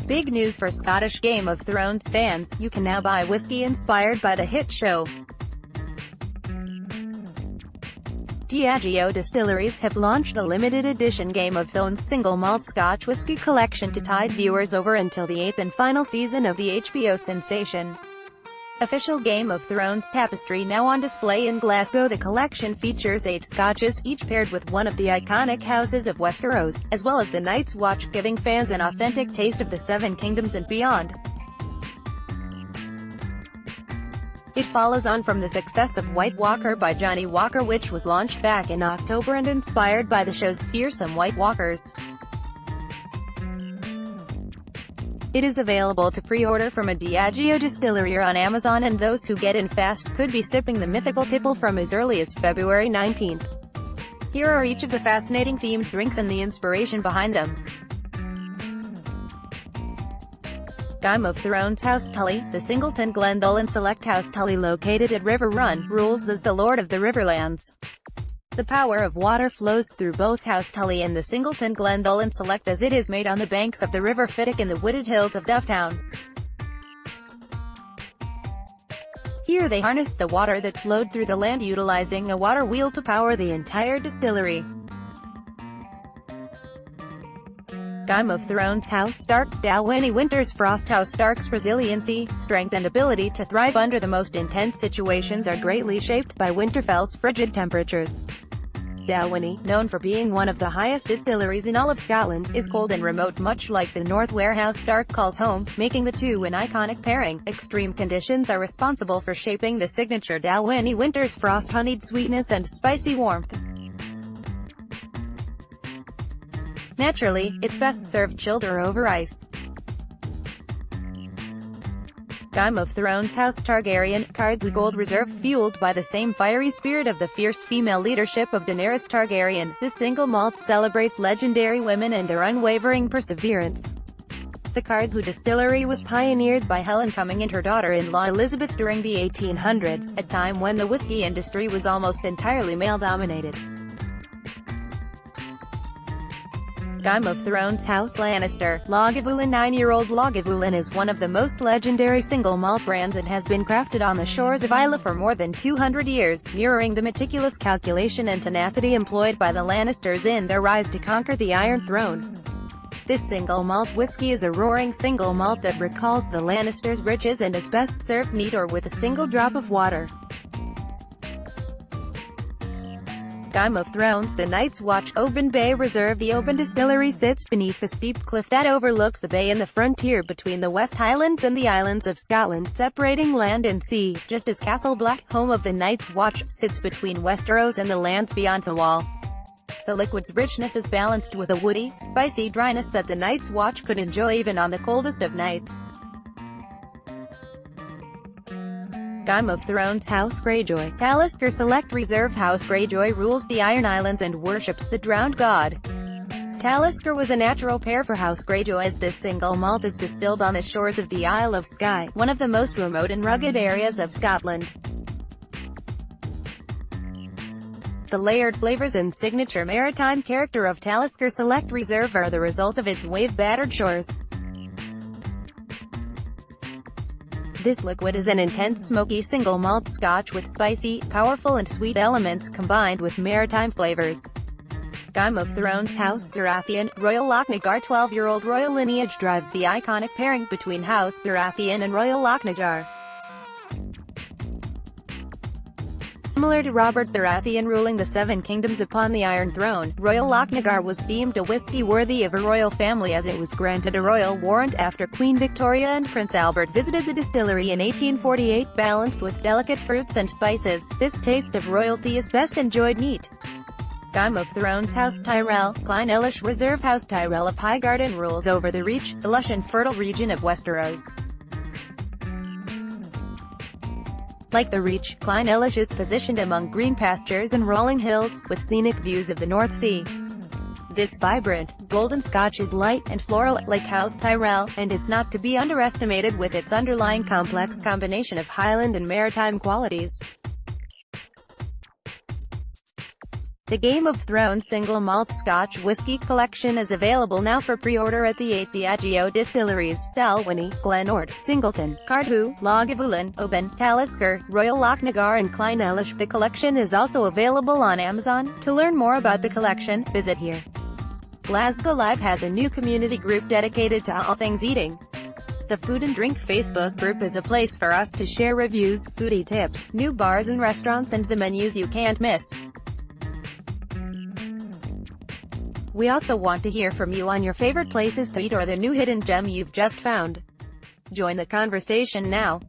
Big news for Scottish Game of Thrones fans, you can now buy whiskey inspired by the hit show. Diageo distilleries have launched a limited edition Game of Thones single malt Scotch whisky collection to tide viewers over until the 8th and final season of the HBO sensation. Official Game of Thrones tapestry now on display in Glasgow. The collection features 8 Scotches, each paired with one of the iconic Houses of Westeros, as well as the Night's Watch, giving fans an authentic taste of the Seven Kingdoms and beyond. It follows on from the success of White Walker by Johnny Walker, which was launched back in October and inspired by the show's fearsome White Walkers. It is available to pre-order from a Diageo distillery or on Amazon, and those who get in fast could be sipping the mythical tipple from as early as February 19th. Here are each of the fascinating themed drinks and the inspiration behind them. Game of Thrones House Tully. The Singleton Glendolin Select House Tully, located at River Run, rules as the Lord of the Riverlands. The power of water flows through both House Tully and the Singleton Glendolin Select, as it is made on the banks of the River Fiddick in the wooded hills of Dufftown. Here they harnessed the water that flowed through the land, utilizing a water wheel to power the entire distillery. Game of Thrones House Stark. Dalwhinnie Winter's Frost. House Stark's resiliency, strength and ability to thrive under the most intense situations are greatly shaped by Winterfell's frigid temperatures. Dalwhinnie, known for being one of the highest distilleries in all of Scotland, is cold and remote, much like the north where House Stark calls home, making the two an iconic pairing. Extreme conditions are responsible for shaping the signature Dalwhinnie Winter's Frost. Honeyed sweetness and spicy warmth. Naturally, it's best served chilled or over ice. Game of Thrones House Targaryen. Cardley Gold Reserve. Fueled by the same fiery spirit of the fierce female leadership of Daenerys Targaryen, this single malt celebrates legendary women and their unwavering perseverance. The Cardley distillery was pioneered by Helen Cumming and her daughter-in-law Elizabeth during the 1800s, a time when the whiskey industry was almost entirely male-dominated. Game of Thrones House Lannister. Lagavulin. 9-year-old Lagavulin is one of the most legendary single malt brands and has been crafted on the shores of Islay for more than 200 years, mirroring the meticulous calculation and tenacity employed by the Lannisters in their rise to conquer the Iron Throne. This single malt whiskey is a roaring single malt that recalls the Lannisters' riches and is best served neat or with a single drop of water. Game of Thrones The Night's Watch. Oban Bay Reserve. The Oban Distillery sits beneath the steep cliff that overlooks the bay and the frontier between the West Highlands and the Islands of Scotland, separating land and sea, just as Castle Black, home of the Night's Watch, sits between Westeros and the lands beyond the Wall. The liquid's richness is balanced with a woody, spicy dryness that the Night's Watch could enjoy even on the coldest of nights. Game of Thrones House Greyjoy. Talisker Select Reserve. House Greyjoy rules the Iron Islands and worships the drowned god. Talisker was a natural pair for House Greyjoy, as this single malt is distilled on the shores of the Isle of Skye, one of the most remote and rugged areas of Scotland. The layered flavors and signature maritime character of Talisker Select Reserve are the result of its wave-battered shores. This liquid is an intense smoky single malt Scotch with spicy, powerful and sweet elements combined with maritime flavors. Game of Thrones House Baratheon. Royal Lochnagar. 12-year-old royal lineage drives the iconic pairing between House Baratheon and Royal Lochnagar. Similar to Robert Baratheon ruling the Seven Kingdoms upon the Iron Throne, Royal Lochnagar was deemed a whiskey worthy of a royal family, as it was granted a royal warrant after Queen Victoria and Prince Albert visited the distillery in 1848. Balanced with delicate fruits and spices, this taste of royalty is best enjoyed neat. Game of Thrones House Tyrell. Clynelish Reserve. House Tyrell of Highgarden rules over the Reach, the lush and fertile region of Westeros. Like the Reach, Clynelish is positioned among green pastures and rolling hills, with scenic views of the North Sea. This vibrant, golden Scotch is light and floral, like House Tyrell, and it's not to be underestimated with its underlying complex combination of Highland and maritime qualities. The Game of Thrones single malt Scotch whisky collection is available now for pre-order at the 8 Diageo distilleries: Dalwhinnie, Glenord, Singleton, Cardew, Lagavulin, Oban, Talisker, Royal Lochnagar and Clynelish. The collection is also available on Amazon. To learn more about the collection, visit here. Glasgow Live has a new community group dedicated to all things eating. The Food and Drink Facebook group is a place for us to share reviews, foodie tips, new bars and restaurants and the menus you can't miss. We also want to hear from you on your favorite places to eat or the new hidden gem you've just found. Join the conversation now.